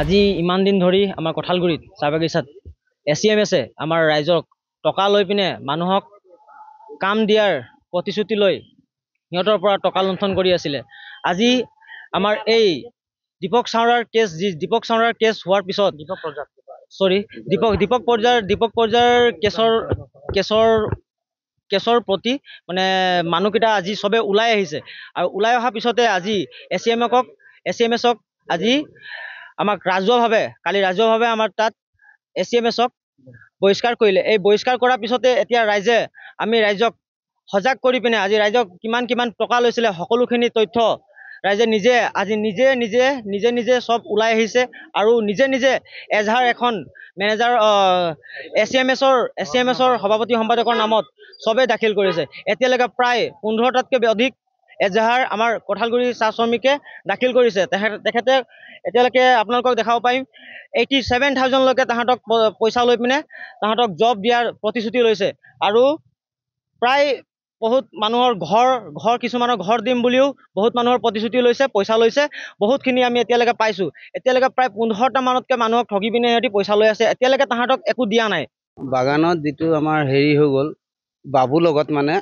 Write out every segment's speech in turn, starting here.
আজি ইমান দিন ধৰি আমাৰ কঁঠালগুৰিত চাহ বাগিচাত SCMSে আমাৰ ৰাইজক টকা লৈ পিনে মানুহক কাম দিয়াৰ প্ৰতিশ্ৰুতি লৈ সিহঁতৰ পৰা টকা লুণ্ঠন কৰি আছিলে। আজি আমাৰ এই দীপক চাওৰাৰ কেছ হোৱাৰ পিছত দীপক পৰ্যাৰ কেছৰ প্ৰতি মানে মানুহকেইটা আজি চবে ওলাই আহিছে আৰু ওলাই অহাৰ পিছতে আজি SCMSক আজি আমাক কালি ৰাজহুৱাভাৱে আমাৰ তাত SCMSক বহিষ্কাৰ কৰিলে। এই বহিষ্কাৰ কৰাৰ পিছতে এতিয়া আমি ৰাইজক সজাগ কৰি পিনে আজি ৰাইজক কিমান টকা লৈছিলে সকলোখিনি তথ্য ৰাইজে নিজে সব ওলাই আহিছে আৰু নিজে এজাহাৰ এখন মেনেজাৰ SCMSৰ সভাপতি সম্পাদকৰ নামত চবেই দাখিল কৰিছে। এতিয়ালৈকে প্ৰায় 15টাতকৈ অধিক এজাহাৰ আমাৰ কঁঠালগুৰি চাহ শ্ৰমিকে দাখিল কৰিছে। তেখেতে এতিয়ালৈকে আপোনালোকক দেখাব পাৰিম 87,000লৈকে তাহাঁতক পইচা লৈ পিনে তাহাঁতক জব দিয়াৰ প্ৰতিশ্ৰুতি লৈছে আৰু প্ৰায় বহুত মানুহৰ কিছুমানৰ ঘৰ দিম বুলিও বহুত মানুহৰ প্ৰতিশ্ৰুতি লৈছে, পইচা লৈছে। বহুতখিনি আমি এতিয়ালৈকে পাইছোঁ। এতিয়ালৈকে প্ৰায় 15টা মানতকৈ মানুহক ঠগি পিনে সিহঁতি পইচা লৈ আছে। এতিয়ালৈকে তাহাঁতক একো দিয়া নাই। বাগানত যিটো আমাৰ হেৰি হৈ গ'ল বাবুৰ লগত মানে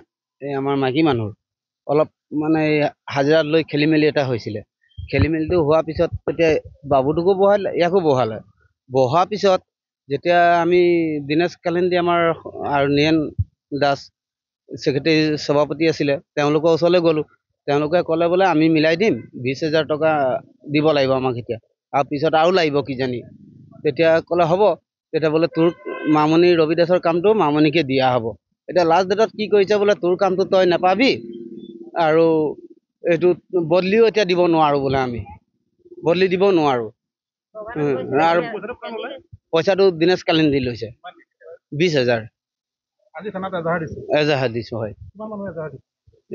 এই আমাৰ মাইকী মানুহ অলপ মানে হাজিৰাত লৈ খেলি মেলি এটা হৈছিলে। খেলি মেলিটো হোৱাৰ পিছত তেতিয়া বাবুটোকো বহালে, ইয়াকো বহাৰ পিছত যেতিয়া আমি দিনেশ কালিন্দী আমাৰ আৰু নিয়েন দাস ছেক্ৰেটাৰী সভাপতি আছিলে, তেওঁলোকৰ ওচৰলৈ গ'লোঁ। তেওঁলোকে ক'লে বোলে আমি মিলাই দিম, 20,000 টকা দিব লাগিব আমাক এতিয়া, আৰু পিছত আৰু লাগিব কিজানি। তেতিয়া ক'লে হ'ব, তেতিয়া বোলে তোৰ মামণি ৰবি দাসৰ কামটো মামণিকে দিয়া হ'ব। এতিয়া লাষ্ট ডেটত কি কৰিছে বোলে তোৰ কামটো তই নাপাবি আৰু এইটো বদলিও এতিয়া দিব নোৱাৰো বোলে, আমি বদলি দিব নোৱাৰো। আৰু পইচাটো দিনেশ কালিন্দী লৈছে 20,000। এজাহাৰ দিছো হয়।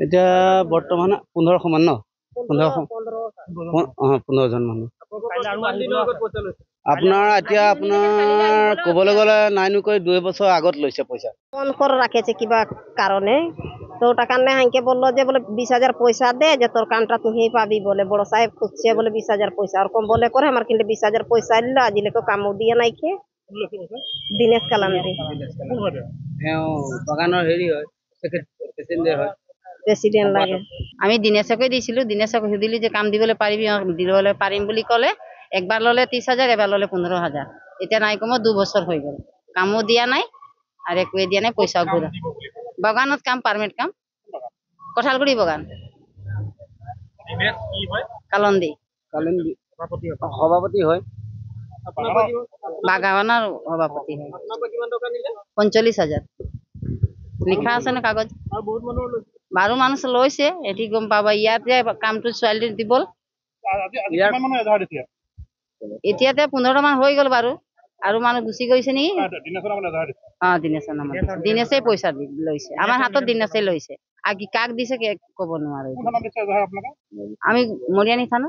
এতিয়া বৰ্তমান 1500 মান ন 15জন মানুহ। আপোনাৰ ক'বলৈ গ'লে নাইনুকৈ 2 বছৰ আগত লৈছে পইচা। ফোন করে রাখেছে কিবা কারণে, তো ওটা কারণে হাঁকে বললো যে বলে 20,000 পয়সা দে, যে তোর কামটা তুই পাবি বলে বড় সাহেব খুঁজছে বলে 20,000 পয়সা ওরকম বলে করে আমার কিন্তু 20,000 পয়সা এলো আজিলেকে কামও দিয়ে নাই খে। দিনেশ কালান্দি বাগানৰ হেৰি হয় প্ৰেসিডেন্ট লাগে। আমি দিনেশকে দিছিলো, দিনেশক সুধিলো যে কাম দিবলৈ পাৰিম বুলি ক'লে। একবাৰ ল'লে 30,000, এবাৰ ল'লে 15,000। এতিয়া নাই কমেও 2 বছৰ হৈ গ'ল, কামো দিয়া নাই আৰু একোৱে দিয়া নাই, পইচাও ঘূৰা। বাগানত কাম, পাৰ্মানেণ্ট কাম, কঁঠালগুৰি বাগান। কালন্দি সভাপতি হয়, বাগানৰ সভাপতি হয়। 45,000 লিখা আছে ন কাগজ। বাৰু মানুহ লৈছে, এটি গম পাবা। ইয়াত যে কামটো ছোৱালী দিবল এতিয়াতে 15টা মান হৈ গ'ল বাৰু, আৰু মানুহ গুচি গৈছে নেকি। দিনেশৰ নামত দিনেশে পইচা লৈছে, আমাৰ হাতত দিনেশে লৈছে। কাক দিছে ক'ব নোৱাৰো। আমি মৰিয়ানী থানা।